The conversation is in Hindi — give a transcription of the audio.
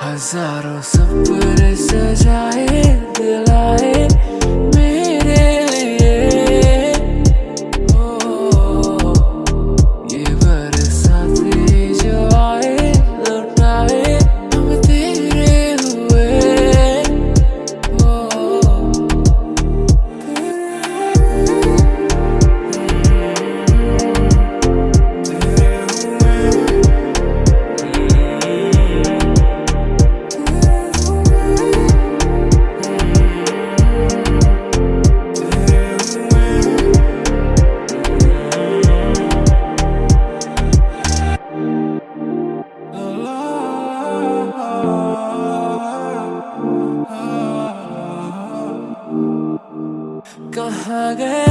हजारों सपने सजाए दिलाए मेरे लिए। ओ ये बरसाते जो आए लौटाए हम तेरे हुए। ओ कहाँ गए